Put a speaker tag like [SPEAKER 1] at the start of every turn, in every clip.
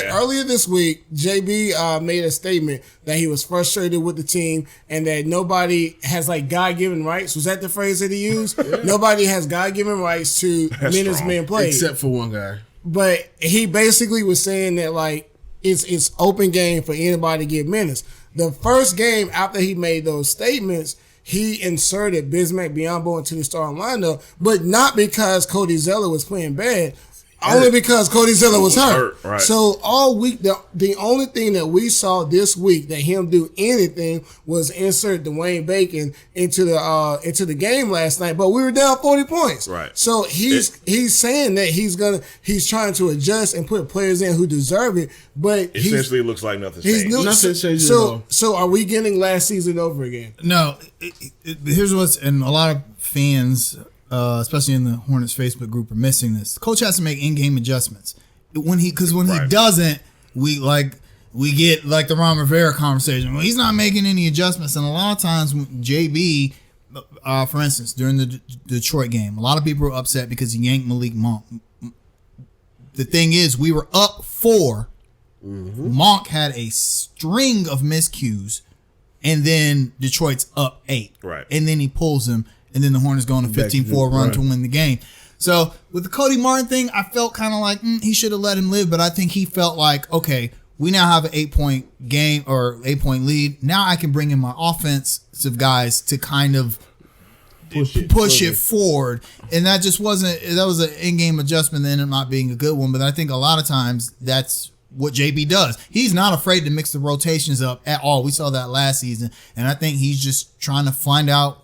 [SPEAKER 1] earlier this week, JB made a statement that he was frustrated with the team and that nobody has like God-given rights. Was that the phrase that he used? Yeah. Nobody has God-given rights to minutes men play,
[SPEAKER 2] except for one guy.
[SPEAKER 1] But he basically was saying that like it's open game for anybody to get minutes. The first game after he made those statements, he inserted Bismack Biyombo into the starting lineup, but not because Cody Zeller was playing bad. Only because Cody Zeller was hurt. Right. So all week, the only thing that we saw this week that him do anything was insert Dwayne Bacon into the game last night. But we were down 40 points. Right. So he's saying that he's trying to adjust and put players in who deserve it. But
[SPEAKER 3] essentially, it looks like nothing's changed. Nothing
[SPEAKER 2] changed at all.
[SPEAKER 1] So are we getting last season over again?
[SPEAKER 4] No. Here's what's, and a lot of fans, especially in the Hornets Facebook group, are missing this. The coach has to make in-game adjustments. When he doesn't, we get like the Ron Rivera conversation. Well, he's not making any adjustments, and a lot of times JB, for instance, during the Detroit game, a lot of people were upset because he yanked Malik Monk. The thing is, we were up 4. Mm-hmm. Monk had a string of miscues, and then Detroit's up 8.
[SPEAKER 3] Right,
[SPEAKER 4] and then he pulls him. And then the Hornets go on a 15-4 run to win the game. So with the Cody Martin thing, I felt kind of like he should have let him live. But I think he felt like, okay, we now have an 8-point game or 8-point lead. Now I can bring in my offensive guys to kind of push it forward. And that just wasn't. That was an in-game adjustment that ended up not being a good one. But I think a lot of times that's what JB does. He's not afraid to mix the rotations up at all. We saw that last season. And I think he's just trying to find out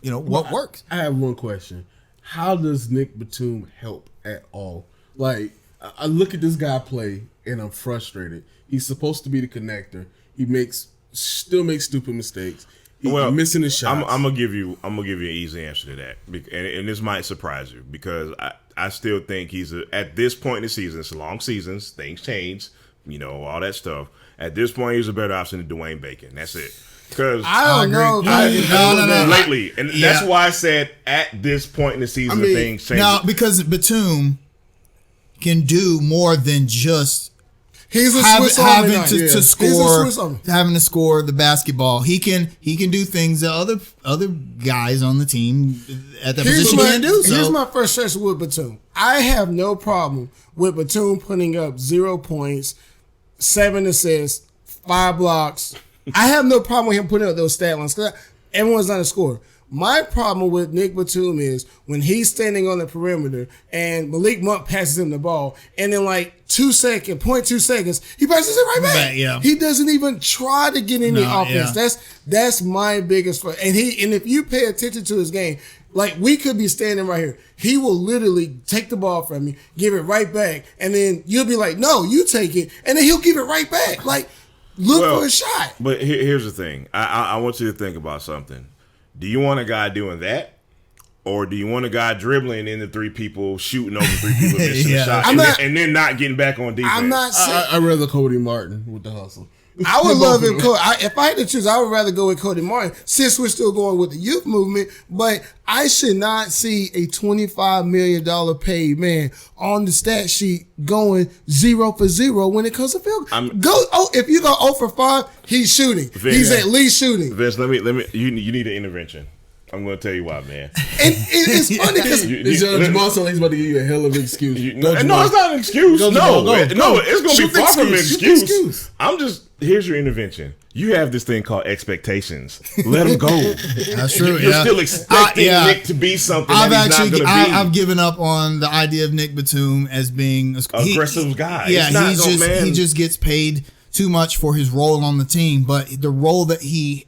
[SPEAKER 4] what works.
[SPEAKER 2] I have one question. How does Nic Batum help at all? Like, I look at this guy play and I'm frustrated. He's supposed to be the connector. He still makes stupid mistakes. He's missing his shots.
[SPEAKER 3] I'm gonna give you an easy answer to that, and this might surprise you because I still think at this point in the season. It's long seasons, things change, all that stuff. At this point, he's a better option than Dwayne Bacon. That's it. Because
[SPEAKER 1] I don't know.
[SPEAKER 3] No. Lately, and that's why I said at this point in the season, things change.
[SPEAKER 4] Now, because Batum can do more than just having to score the basketball. He can do things that other guys on the team at that position can't do. So.
[SPEAKER 1] Here's my frustration with Batum. I have no problem with Batum putting up 0 points, 7 assists, 5 blocks. I have no problem with him putting up those stat lines because everyone's not a scorer. My problem with Nic Batum is when he's standing on the perimeter and Malik Monk passes him the ball, and in like 0.2 seconds, he passes it right back.
[SPEAKER 4] Yeah.
[SPEAKER 1] He doesn't even try to get any offense. Yeah. That's my biggest. And if you pay attention to his game, like we could be standing right here, he will literally take the ball from you, give it right back, and then you'll be like, "No, you take it," and then he'll give it right back. Like. Look for a shot.
[SPEAKER 3] But here's the thing. I want you to think about something. Do you want a guy doing that? Or do you want a guy dribbling into 3 people, shooting over 3 people, missing a shot, and then not getting back on defense?
[SPEAKER 1] I'm not saying.
[SPEAKER 2] I'd rather Cody Martin with the hustle.
[SPEAKER 1] I would love him. If I had to choose, I would rather go with Cody Martin since we're still going with the youth movement. But I should not see a $25 million paid man on the stat sheet going 0 for 0 when it comes to field. If you go 0 for 5, he's shooting. Vince, he's at least shooting.
[SPEAKER 3] Vince, let me. You need an intervention. I'm going to tell you why, man.
[SPEAKER 1] And it's funny because
[SPEAKER 2] Jamal Sully's about to give you a hell of an excuse.
[SPEAKER 3] No, it's not an excuse. No, it's going to be far from an excuse. Here's your intervention. You have this thing called expectations. Let him go.
[SPEAKER 4] That's true.
[SPEAKER 3] You're still expecting Nick to be something that he's not going to be.
[SPEAKER 4] I've given up on the idea of Nic Batum as being
[SPEAKER 3] aggressive guy.
[SPEAKER 4] Yeah, he just gets paid too much for his role on the team. But the role that he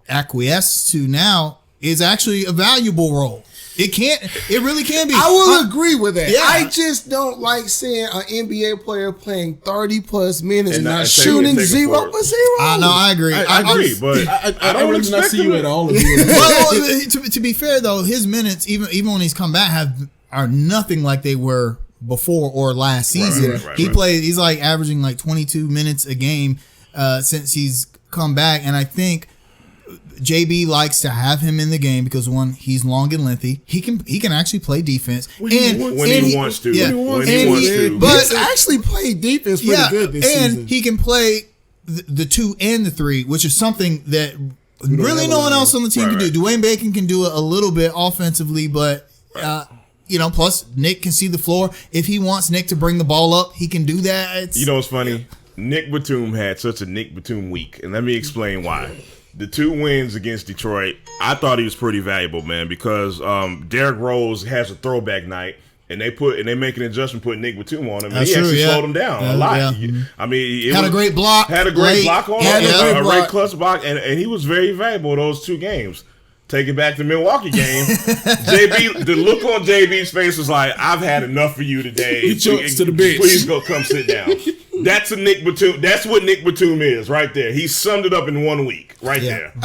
[SPEAKER 4] acquiesced to now is actually a valuable role. It really can be.
[SPEAKER 1] I will agree with that. Yeah. I just don't like seeing an NBA player playing 30 plus minutes and not shooting 0 for 0.
[SPEAKER 4] I agree.
[SPEAKER 3] I agree, but I don't expect
[SPEAKER 2] see you at all.
[SPEAKER 4] Well, to be fair though, his minutes, even when he's come back, are nothing like they were before or last season. Right. He's like averaging like 22 minutes a game since he's come back, and I think JB likes to have him in the game because one, he's long and lengthy. He can actually play defense
[SPEAKER 3] when he wants to.
[SPEAKER 4] Yeah,
[SPEAKER 3] when he wants to.
[SPEAKER 4] But
[SPEAKER 1] He's actually played defense pretty good this season.
[SPEAKER 4] And he can play the 2 and the 3, which is something that really no one else on the team can do. Dwayne Bacon can do it a little bit offensively, but plus Nick can see the floor. If he wants Nick to bring the ball up, he can do that.
[SPEAKER 3] You know what's funny? Nic Batum had such a Nic Batum week, and let me explain why. The 2 wins against Detroit, I thought he was pretty valuable, man, because Derrick Rose has a throwback night. And they make an adjustment, putting Nic Batum on him. And he actually slowed him down a lot. Yeah. I mean,
[SPEAKER 4] had a great block
[SPEAKER 3] on him, a great clutch block, and he was very valuable those 2 games. Take it back to the Milwaukee game. JB, the look on JB's face was like, "I've had enough for you today.
[SPEAKER 2] He chokes to the bench.
[SPEAKER 3] Please go, come sit down." That's a Nic Batum. That's what Nic Batum is right there. He summed it up in 1 week, right there.